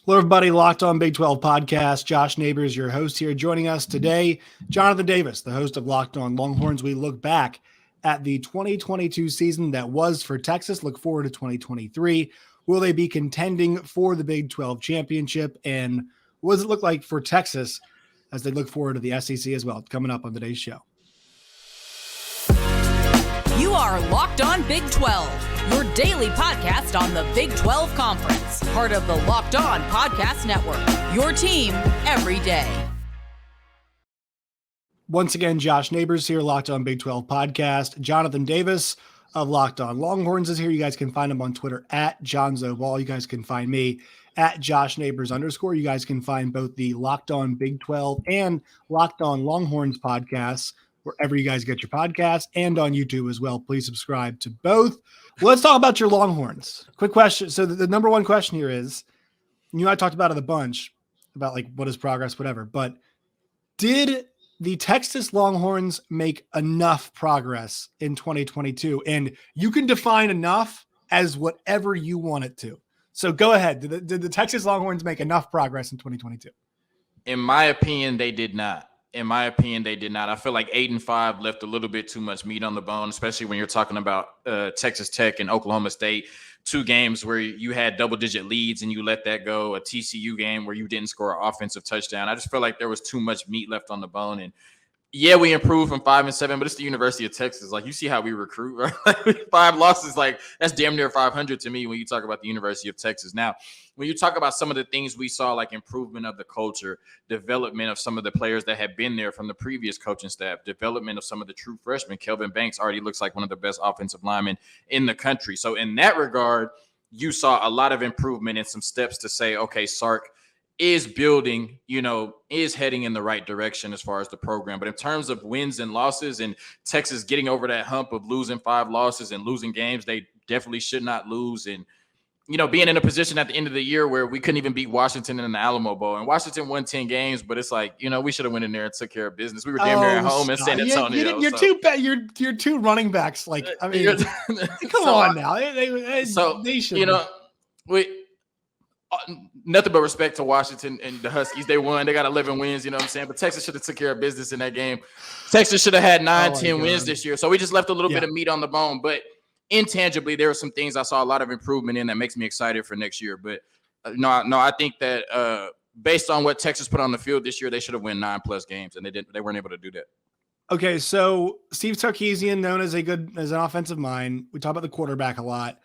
Hello, everybody. Locked On Big 12 podcast. Josh Neighbors, your host here. Joining us today, Jonathan Davis, the host of Locked On Longhorns. We look back at the 2022 season that was for Texas. Look forward to 2023. Will they be contending for the Big 12 championship? And what does it look like for Texas as they look forward to the SEC as well? Coming up on today's show. You are Locked On Big 12, your daily podcast on the Big 12 Conference, part of the Locked On Podcast Network, your team every day. Once again, Josh Neighbors here, Locked On Big 12 podcast. Jonathan Davis of Locked On Longhorns is here. You guys can find him on Twitter at JohnZoball. You guys can find me at Josh Neighbors _. You guys can find both the Locked On Big 12 and Locked On Longhorns podcasts wherever you guys get your podcasts, and on YouTube as well. Please subscribe to both. Well, let's talk about your Longhorns. Quick question. So the number one question here is, you and I talked about it a bunch, about like what is progress, whatever, but did the Texas Longhorns make enough progress in 2022? And you can define enough as whatever you want it to. So go ahead. Did the Texas Longhorns make enough progress in 2022? In my opinion, they did not. I feel like 8-5 left a little bit too much meat on the bone, especially when you're talking about Texas Tech and Oklahoma State, two games where you had double-digit leads and you let that go, a TCU game where you didn't score an offensive touchdown. I just feel like there was too much meat left on the bone. And yeah, we improved from 5-7, but it's the University of Texas. Like, you see how we recruit, right? Like, 5 losses, like, that's damn near 500 to me when you talk about the University of Texas. Now, when you talk about some of the things we saw, like improvement of the culture, development of some of the players that had been there from the previous coaching staff, development of some of the true freshmen, Kelvin Banks already looks like one of the best offensive linemen in the country. So in that regard, you saw a lot of improvement and some steps to say, okay, Sark is building, is heading in the right direction as far as the program. But in terms of wins and losses and Texas getting over that hump of losing 5 losses and losing games they definitely should not lose, and being in a position at the end of the year where we couldn't even beat Washington in the Alamo Bowl, and Washington won 10 games, but it's like, we should have went in there and took care of business. We were damn near at home in San Antonio. You're two running backs. Like, I mean, come on now. They should. Nothing but respect to Washington and the Huskies. They won. They got 11 wins, you know what I'm saying? But Texas should have took care of business in that game. Texas should have had 10 wins this year. So we just left a little bit of meat on the bone. But intangibly, there were some things I saw a lot of improvement in that makes me excited for next year. But no, I think that based on what Texas put on the field this year, they should have won 9+ games, and they weren't able to do that. Okay, so Steve Sarkisian, known as an offensive mind, we talk about the quarterback a lot,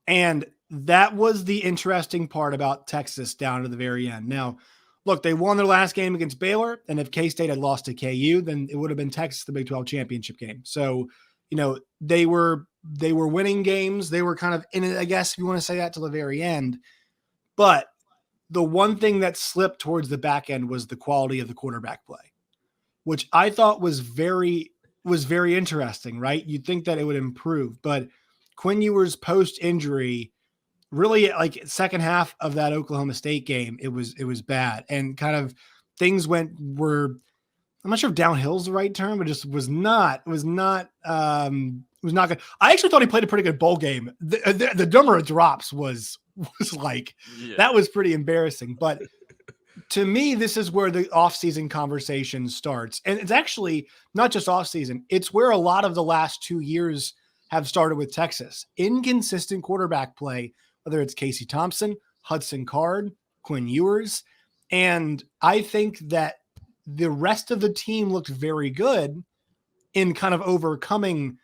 and that was the interesting part about Texas down to the very end. Now, look, they won their last game against Baylor, and if K-State had lost to KU, then it would have been Texas the Big 12 championship game. So, they were winning games. They were kind of in it, I guess, if you want to say that, to the very end. But the one thing that slipped towards the back end was the quality of the quarterback play, which I thought was very interesting, right? You'd think that it would improve, but Quinn Ewers post-injury, really, like, second half of that Oklahoma State game, it was bad, and kind of things were I'm not sure if downhill is the right term, but just was not good. I actually thought he played a pretty good bowl game. The number of drops was like, that was pretty embarrassing. But to me, this is where the offseason conversation starts. And it's actually not just offseason. It's where a lot of the last 2 years have started with Texas. Inconsistent quarterback play, whether it's Casey Thompson, Hudson Card, Quinn Ewers. And I think that the rest of the team looked very good in kind of overcoming,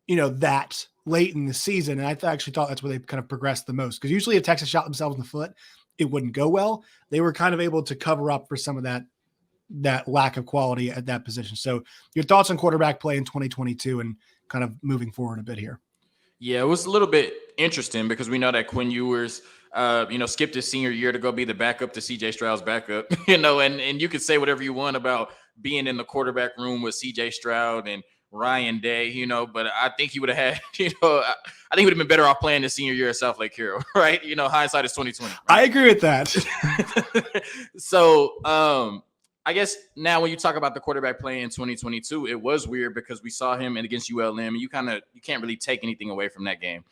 that late in the season. And I actually thought that's where they kind of progressed the most, because usually if Texas shot themselves in the foot, it wouldn't go well. They were kind of able to cover up for some of that lack of quality at that position. So your thoughts on quarterback play in 2022 and kind of moving forward a bit here? Yeah, it was a little bit interesting because we know that Quinn Ewers, skipped his senior year to go be the backup to CJ Stroud's backup, and you could say whatever you want about being in the quarterback room with CJ Stroud and Ryan Day, but I think he would have had, I think he would have been better off playing his senior year at South Lake Hero, right? Hindsight is 2020. Right? I agree with that. So, I guess now when you talk about the quarterback play in 2022, it was weird because we saw him against ULM, and you can't really take anything away from that game.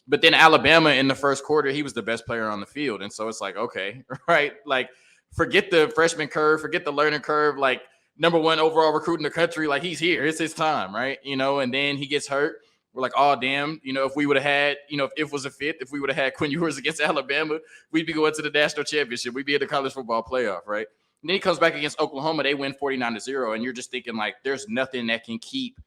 But then Alabama in the first quarter, he was the best player on the field. And so it's like, okay, right? Like, forget the freshman curve, forget the learning curve. Like, number one overall recruit in the country, like, he's here. It's his time, right? And then he gets hurt. We're like, oh, damn, if we would have had, if it was a fit, if we would have had Quinn Ewers against Alabama, we'd be going to the national championship. We'd be in the college football playoff, right? And then he comes back against Oklahoma. They win 49-0. And you're just thinking, like, there's nothing that can keep,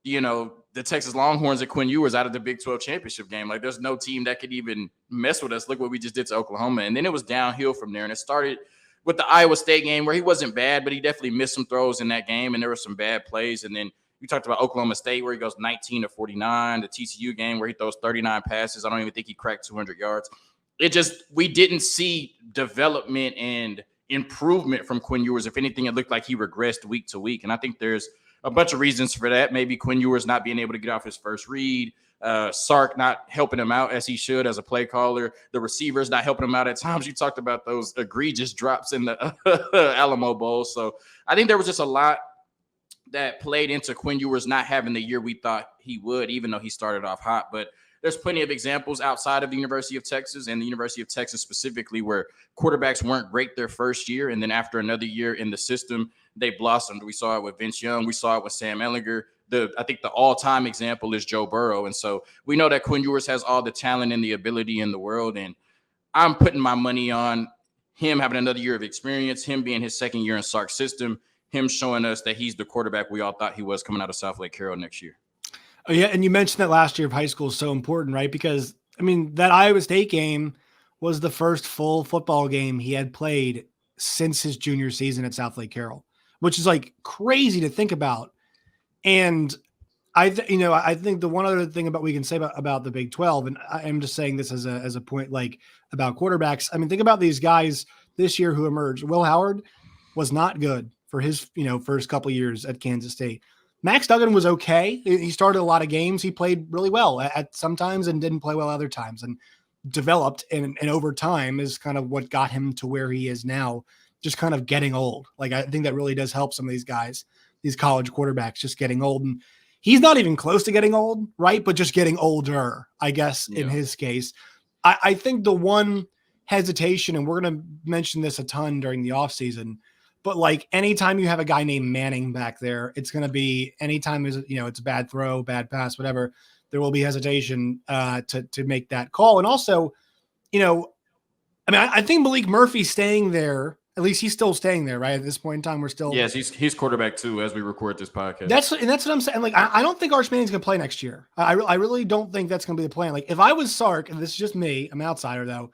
the Texas Longhorns and Quinn Ewers out of the Big 12 championship game. Like, there's no team that could even mess with us. Look what we just did to Oklahoma. And then it was downhill from there. And it started with the Iowa State game where he wasn't bad, but he definitely missed some throws in that game. And there were some bad plays. And then you talked about Oklahoma State where he goes 19-49, the TCU game where he throws 39 passes. I don't even think he cracked 200 yards. We didn't see development and improvement from Quinn Ewers. If anything, it looked like he regressed week to week. And I think there's a bunch of reasons for that. Maybe Quinn Ewers not being able to get off his first read, Sark not helping him out as he should as a play caller, the receivers not helping him out at times. You talked about those egregious drops in the Alamo Bowl. So I think there was just a lot that played into Quinn Ewers not having the year we thought he would, even though he started off hot. But there's plenty of examples outside of the University of Texas and the University of Texas specifically where quarterbacks weren't great their first year. And then after another year in the system, they blossomed. We saw it with Vince Young. We saw it with Sam Ehlinger. I think the all-time example is Joe Burrow. And so we know that Quinn Ewers has all the talent and the ability in the world. And I'm putting my money on him having another year of experience, him being his second year in Sark's system, him showing us that he's the quarterback we all thought he was coming out of South Lake Carroll next year. Oh, yeah. And you mentioned that last year of high school is so important, right? Because, that Iowa State game was the first full football game he had played since his junior season at South Lake Carroll, which is like crazy to think about. And I think the one other thing we can say about the Big 12, and I'm just saying this as a point, like about quarterbacks. Think about these guys this year who emerged. Will Howard was not good for his, first couple years at Kansas State. Max Duggan was okay. He started a lot of games. He played really well at sometimes and didn't play well other times, and developed and over time is kind of what got him to where he is now, just kind of getting old. Like, I think that really does help some of these guys, these college quarterbacks, just getting old. And he's not even close to getting old, right? But just getting older, I guess, in his case. I think the one hesitation, and we're going to mention this a ton during the offseason, but like anytime you have a guy named Manning back there, it's going to be anytime it's a bad throw, bad pass, whatever, there will be hesitation to make that call. And also, I think Malik Murphy staying there, at least he's still staying there, right? At this point in time, we're still. Yes, he's quarterback too as we record this podcast. That's what I'm saying. Like, I don't think Arch Manning's going to play next year. I really don't think that's going to be the plan. Like, if I was Sark, and this is just me, I'm an outsider though,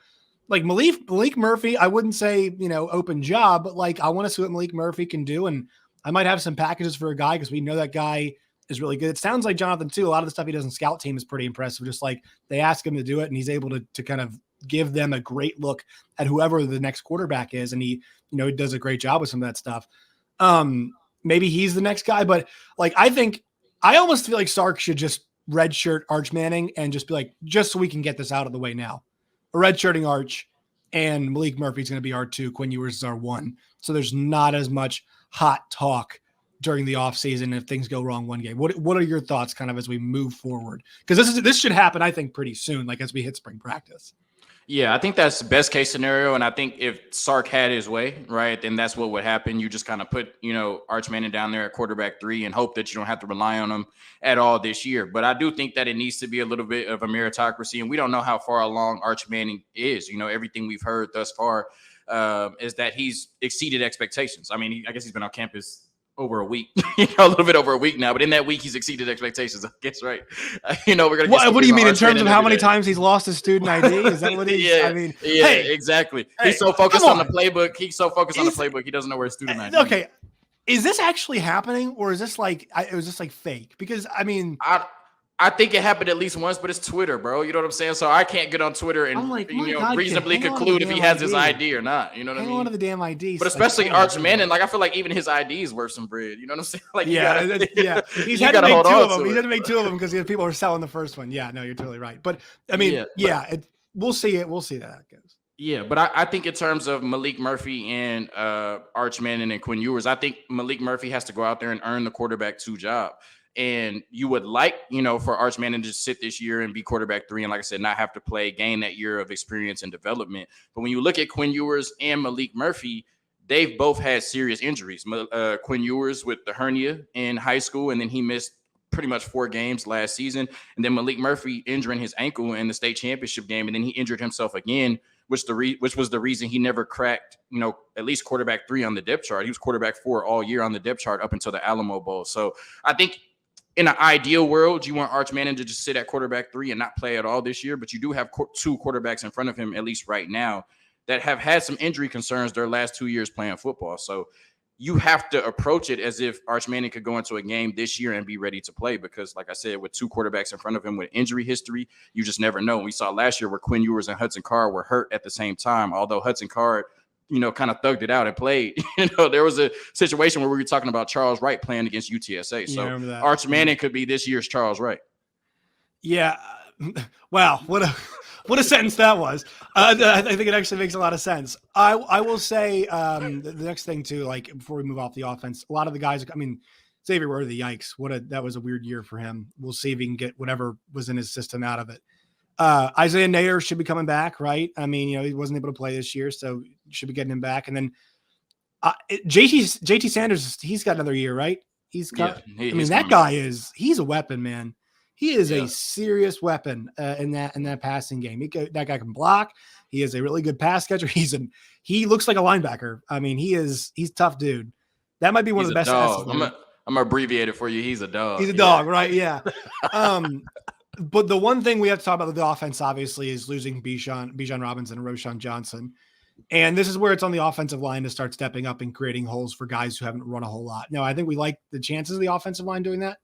like Malik Murphy, I wouldn't say, open job, but like, I want to see what Malik Murphy can do. And I might have some packages for a guy because we know that guy is really good. It sounds like Jonathan too. A lot of the stuff he does in scout team is pretty impressive. Just like they ask him to do it and he's able to kind of give them a great look at whoever the next quarterback is. And he does a great job with some of that stuff. Maybe he's the next guy, but like, I almost feel like Sark should just redshirt Arch Manning and just be like, just so we can get this out of the way now. A redshirting Arch, and Malik Murphy's going to be our 2, Quinn Ewers is our 1. So there's not as much hot talk during the offseason if things go wrong one game. What are your thoughts kind of as we move forward? Because this should happen, I think, pretty soon, like as we hit spring practice. Yeah, I think that's the best case scenario. And I think if Sark had his way, right, then that's what would happen. You just kind of put, Arch Manning down there at quarterback 3 and hope that you don't have to rely on him at all this year. But I do think that it needs to be a little bit of a meritocracy. And we don't know how far along Arch Manning is. Everything we've heard thus far is that he's exceeded expectations. I guess he's been on campus over a week, a little bit over a week now, but in that week he's exceeded expectations, I guess, right? We're gonna. What do you mean in terms of how many times he's lost his student ID? Is that what he's? Exactly. He's so focused on the playbook. He's so focused on the playbook. He doesn't know where his student ID. Okay, is this actually happening, or is this like it was just like fake? Because I think it happened at least once, but it's Twitter, bro. You know what I'm saying? So I can't get on Twitter and reasonably conclude if he has his ID or not. You know what I mean? Hang on to the damn ID. But especially Arch Manning, like I feel like even his ID is worth some bread. You know what I'm saying? Like he's had to make 2 of them. He had to make 2 of them because people are selling the first one. Yeah, no, you're totally right. But we'll see it. We'll see that goes. Yeah, but I think in terms of Malik Murphy and Arch Manning and Quinn Ewers, I think Malik Murphy has to go out there and earn the quarterback 2 job. And you would like, for Arch Manning to sit this year and be quarterback 3. And like I said, not have to gain that year of experience and development. But when you look at Quinn Ewers and Malik Murphy, they've both had serious injuries. Quinn Ewers with the hernia in high school, and then he missed pretty much 4 games last season. And then Malik Murphy injuring his ankle in the state championship game. And then he injured himself again, which was the reason he never cracked, at least quarterback 3 on the depth chart. He was quarterback 4 all year on the depth chart up until the Alamo Bowl. So I think in an ideal world, you want Arch Manning to just sit at quarterback 3 and not play at all this year. But you do have 2 quarterbacks in front of him, at least right now, that have had some injury concerns their last 2 years playing football. So you have to approach it as if Arch Manning could go into a game this year and be ready to play, because like I said, with 2 quarterbacks in front of him with injury history, you just never know. We saw last year where Quinn Ewers and Hudson Card were hurt at the same time, although Hudson Card, kind of thugged it out and played. There was a situation where we were talking about Charles Wright playing against UTSA. So Arch Manning could be this year's Charles Wright. Yeah. Wow. What a sentence that was. I think it actually makes a lot of sense. I will say the next thing too, like before we move off the offense, a lot of the guys, Xavier Worthy, yikes. That was a weird year for him. We'll see if he can get whatever was in his system out of it. Isaiah Nader should be coming back, right? He wasn't able to play this year, so should be getting him back. And then JT Sanders, he's got another year, right? He's got, that guy he's a weapon, man. He is a serious weapon in that passing game. That guy can block. He is a really good pass catcher. He looks like a linebacker. He's a tough dude. That might be one of the best. I'm abbreviated for you. He's a dog. He's a dog, right? Yeah. But the one thing we have to talk about with the offense, obviously, is losing Bijan Robinson and Roschon Johnson. And this is where it's on the offensive line to start stepping up and creating holes for guys who haven't run a whole lot. Now, I think we like the chances of the offensive line doing that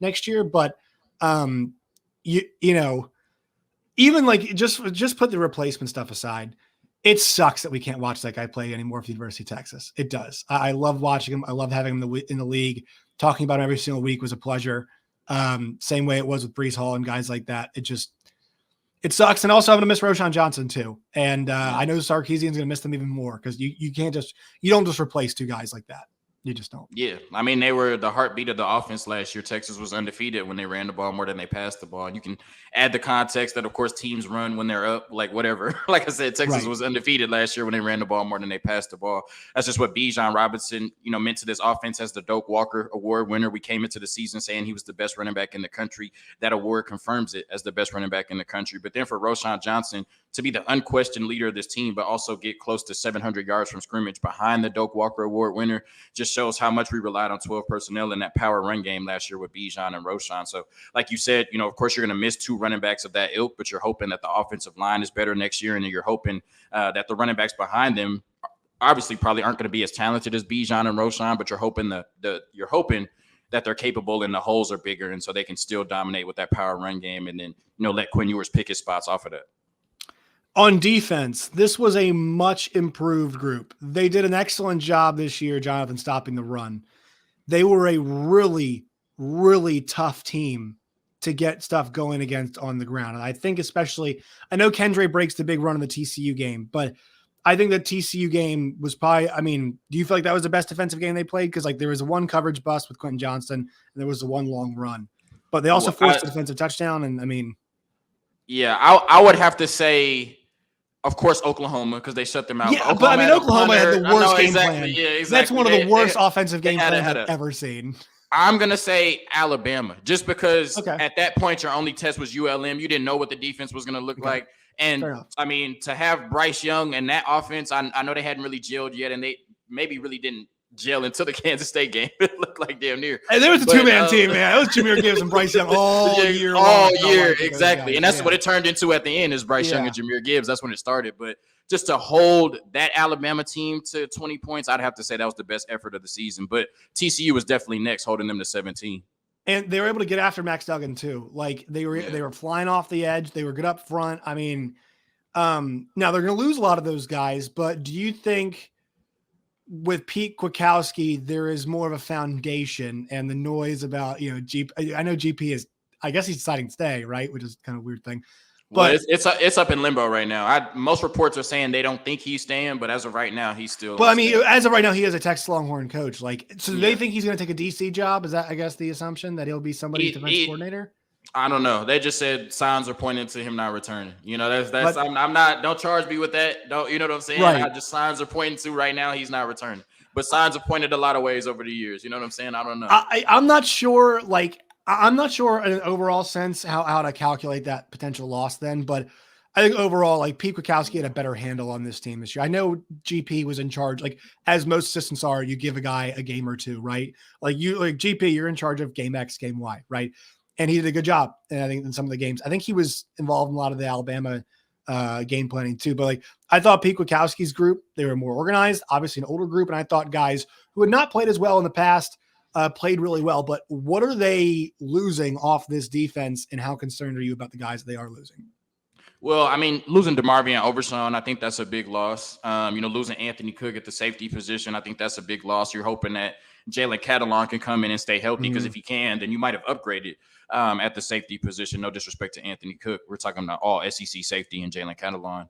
next year, but even like just put the replacement stuff aside, it sucks that we can't watch that guy play anymore for the University of Texas. It does. I love watching him. I love having him in the league. Talking about him every single week was a pleasure. Same way it was with Breece Hall and guys like that. It sucks. And also I'm going to miss Roschon Johnson too. And I know Sarkisian's going to miss them even more, because you don't just replace 2 guys like that. You just don't. Yeah. They were the heartbeat of the offense last year. Texas was undefeated when they ran the ball more than they passed the ball. And you can add the context that, of course, teams run when they're up, like whatever. Like I said, Texas was undefeated last year when they ran the ball more than they passed the ball. That's just what Bijan Robinson, meant to this offense as the Doak Walker Award winner. We came into the season saying he was the best running back in the country. That award confirms it as the best running back in the country. But then for Roschon Johnson to be the unquestioned leader of this team, but also get close to 700 yards from scrimmage behind the Doak Walker Award winner, just shows how much we relied on 12 personnel in that power run game last year with Bijan and Roschon. So like you said, of course you're going to miss 2 running backs of that ilk, but you're hoping that the offensive line is better next year. And then you're hoping that the running backs behind them obviously probably aren't going to be as talented as Bijan and Roschon, but you're hoping that they're capable and the holes are bigger. And so they can still dominate with that power run game. And then, let Quinn Ewers pick his spots off of that. On defense, this was a much improved group. They did an excellent job this year, Jonathan, stopping the run. They were a really, really tough team to get stuff going against on the ground. And I think especially, I know Kendra breaks the big run in the TCU game, but I think the TCU game was probably, do you feel like that was the best defensive game they played? Because there was a 1 coverage bust with Quentin Johnston, and there was the 1 long run. But they also forced a defensive touchdown, and Yeah, I would have to say, of course, Oklahoma, because they shut them out. Yeah, Oklahoma had the worst game plan. Yeah, exactly. That's one of the worst offensive game plans I've ever seen. I'm going to say Alabama, just because at that point your only test was ULM. You didn't know what the defense was going to look like. And, to have Bryce Young and that offense, I know they hadn't really gelled yet, and they maybe really didn't gel until the Kansas State game. It looked like damn near. And there was a 2-man team, man. It was Jameer Gibbs and Bryce Young all year. All year, exactly. And that's what it turned into at the end is Bryce Young and Jameer Gibbs. That's when it started. But just to hold that Alabama team to 20 points, I'd have to say that was the best effort of the season. But TCU was definitely next, holding them to 17. And they were able to get after Max Duggan too. Like they were flying off the edge. They were good up front. Now they're going to lose a lot of those guys, but do you think with Pete Kwiatkowski, there is more of a foundation, and the noise about, GP, I know GP is, I guess he's deciding to stay, right? Which is kind of a weird thing. Well, But it's up in limbo right now. Most reports are saying they don't think he's staying, but as of right now, he's still. But I mean, as of right now, he is a Texas Longhorn coach. Like, so do they Yeah. think he's going to take a DC job? Is that, I guess, the assumption that he'll be somebody's defensive coordinator? I don't know. They just said signs are pointing to him not returning. That's I'm not. Don't charge me with that. Don't you know what I'm saying? Right. Just signs are pointing to right now he's not returning. But signs have pointed a lot of ways over the years. You know what I'm saying? I don't know. I'm not sure. Like, I'm not sure in an overall sense how to calculate that potential loss then, but I think overall, like, Pete Kwiatkowski had a better handle on this team this year. I know GP was in charge, like, as most assistants are, you give a guy a game or two, right? Like GP, you're in charge of game X, game Y, right? And he did a good job. And I think in some of the games, I think he was involved in a lot of the Alabama game planning too. But like, I thought Pete Kwiatkowski's group, they were more organized, obviously an older group. And I thought guys who had not played as well in the past played really well. But what are they losing off this defense, and how concerned are you about the guys that they are losing? Well, I mean, losing DeMarvion Overshawn, I think that's a big loss. Losing Anthony Cook at the safety position, I think that's a big loss. You're hoping that Jalen Catalon can come in and stay healthy, because if he can, then you might have upgraded at the safety position. No disrespect to Anthony Cook. We're talking about all SEC safety and Jalen Catalon.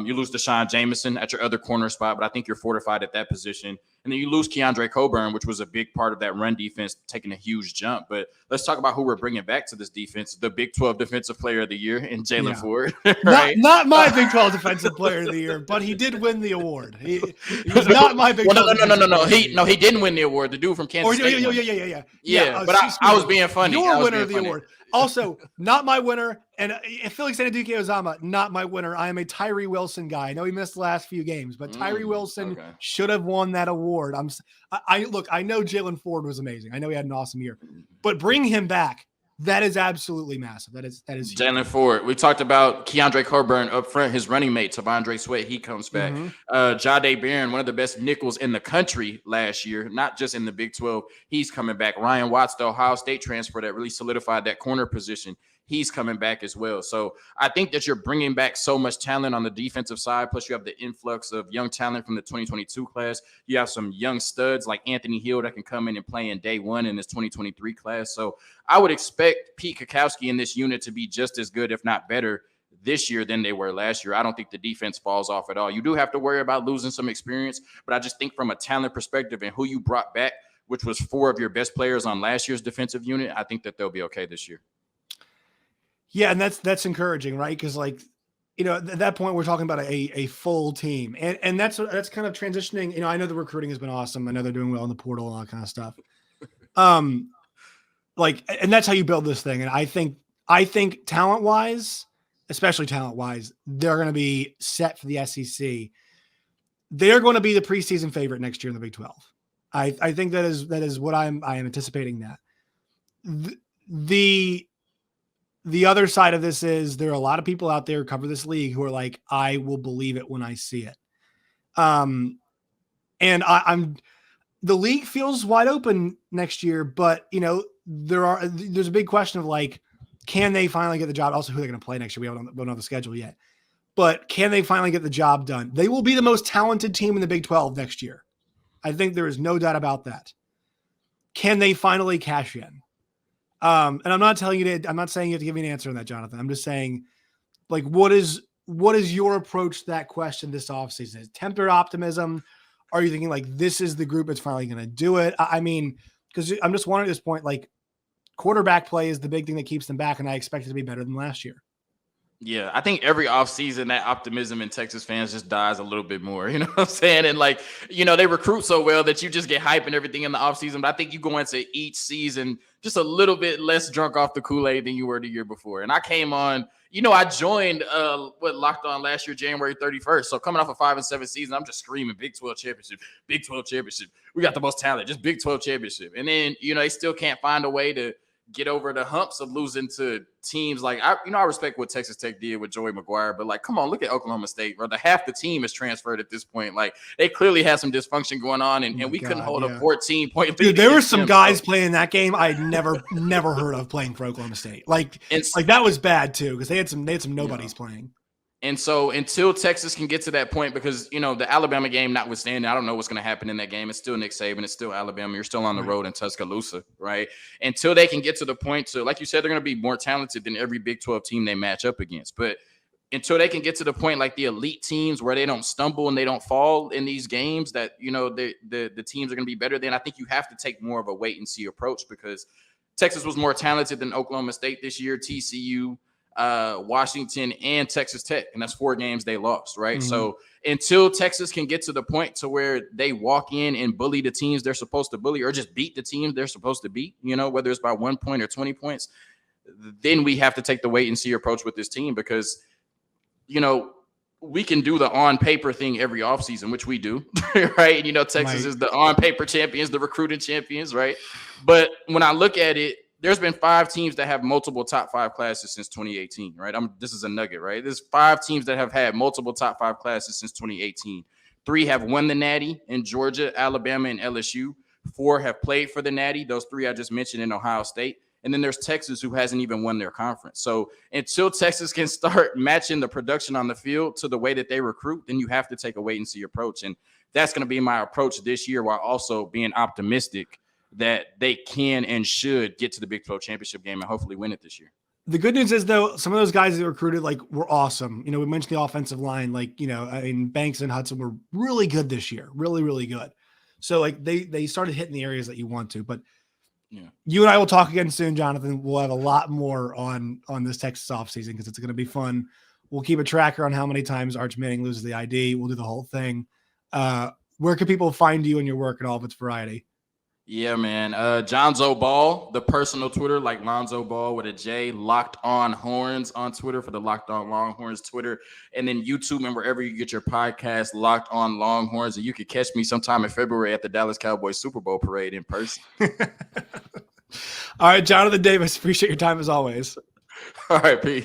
You lose Deshaun Jameson at your other corner spot, but I think you're fortified at that position. And then you lose Keandre Coburn, which was a big part of that run defense, taking a huge jump. But let's talk about who we're bringing back to this defense. The Big 12 Defensive Player of the Year in Jalen Ford. Right? Not my Big 12 Defensive Player of the Year, but he did win the award. He was not my Big 12. No. He didn't win the award. The dude from Kansas State. Yeah. But I was being funny. Your winner of the award. Also, not my winner. And Felix Ozama, not my winner. I am a Tyree Wilson guy. I know he missed the last few games, but Tyree Wilson should have won that award. I know Jalen Ford was amazing. I know he had an awesome year, but bring him back. That is absolutely massive. That is Jalen Ford. We talked about Keandre Coburn up front, his running mate, Tavondre Sweat. He comes back. Jahdae Barron, one of the best nickels in the country last year, not just in the Big 12. He's coming back. Ryan Watts, the Ohio State transfer that really solidified that corner position. He's coming back as well. So I think that you're bringing back so much talent on the defensive side. Plus, you have the influx of young talent from the 2022 class. You have some young studs like Anthony Hill that can come in and play in day one in this 2023 class. So I would expect Pete Kwiatkowski in this unit to be just as good, if not better, this year than they were last year. I don't think the defense falls off at all. You do have to worry about losing some experience, but I just think from a talent perspective and who you brought back, which was 4 of your best players on last year's defensive unit, I think that they'll be okay this year. Yeah, and that's encouraging, right? Because, like, at that point we're talking about a full team, and that's kind of transitioning. I know the recruiting has been awesome. I know they're doing well in the portal and all that kind of stuff. And that's how you build this thing. And I think talent wise, especially talent wise, they're going to be set for the SEC. They're going to be the preseason favorite next year in the Big 12. I think that is what I am anticipating. That the other side of this is there are a lot of people out there who cover this league who are like, I will believe it when I see it. And the league feels wide open next year, but there's a big question of like, can they finally get the job? Also, who they're going to play next year. We don't know the schedule yet, but can they finally get the job done? They will be the most talented team in the Big 12 next year. I think there is no doubt about that. Can they finally cash in? And I'm not saying you have to give me an answer on that, Jonathan. I'm just saying, like, what is your approach to that question this offseason? Is tempered optimism? Are you thinking like this is the group that's finally going to do it? I mean, because I'm just wondering at this point, like, quarterback play is the big thing that keeps them back, and I expect it to be better than last year. Yeah, I think every offseason that optimism in Texas fans just dies a little bit more. You know what I'm saying? And like, they recruit so well that you just get hype and everything in the offseason. But I think you go into each season just a little bit less drunk off the Kool-Aid than you were the year before. And I came on, I joined Locked On last year, January 31st. So coming off a 5-7 season, I'm just screaming Big 12 championship, Big 12 championship. We got the most talent, just Big 12 championship. And then, they still can't find a way to get over the humps of losing to teams like I respect what Texas Tech did with Joey McGuire, but like, come on, look at Oklahoma State, where half the team is transferred at this point. Like, they clearly had some dysfunction going on, and we couldn't hold a 14-point lead. Dude, there were some guys playing that game I'd never heard of playing for Oklahoma State. Like that was bad too, because they had some nobodies playing. And so until Texas can get to that point, because, the Alabama game notwithstanding, I don't know what's going to happen in that game. It's still Nick Saban. It's still Alabama. You're still on the road in Tuscaloosa, right? Until they can get to the point to, like you said, they're going to be more talented than every Big 12 team they match up against. But until they can get to the point like the elite teams where they don't stumble and they don't fall in these games that, the teams are going to be better than, I think you have to take more of a wait and see approach, because Texas was more talented than Oklahoma State this year, TCU, Washington, and Texas Tech, and that's 4 games they lost, right? Mm-hmm. So until Texas can get to the point to where they walk in and bully the teams they're supposed to bully, or just beat the teams they're supposed to beat, whether it's by 1 point or 20 points, then we have to take the wait and see approach with this team, because we can do the on paper thing every offseason, which we do, right? Texas is the on paper champions, the recruiting champions, right? But when I look at it, there's been 5 teams that have multiple top 5 classes since 2018, right? This is a nugget, right? There's 5 teams that have had multiple top 5 classes since 2018. 3 have won the Natty in Georgia, Alabama, and LSU. 4 have played for the Natty. Those 3 I just mentioned in Ohio State. And then there's Texas, who hasn't even won their conference. So until Texas can start matching the production on the field to the way that they recruit, then you have to take a wait and see approach. And that's going to be my approach this year, while also being optimistic that they can and should get to the Big 12 championship game and hopefully win it this year. The good news is, though, some of those guys that recruited were awesome. We mentioned the offensive line, Banks and Hudson were really good this year, really, really good. So they started hitting the areas that you want to, but yeah, you and I will talk again soon, Jonathan. We'll have a lot more on this Texas offseason, because it's going to be fun. We'll keep a tracker on how many times Arch Manning loses the ID. We'll do the whole thing. Where can people find you and your work and all of its variety? Yeah, man. Jonzo Ball, the personal Twitter, like Lonzo Ball with a J, Locked On Horns on Twitter for the Locked On Longhorns Twitter, and then YouTube and wherever you get your podcast, Locked On Longhorns. And you could catch me sometime in February at the Dallas Cowboys Super Bowl parade in person. All right, Jonathan Davis, appreciate your time as always. All right, peace.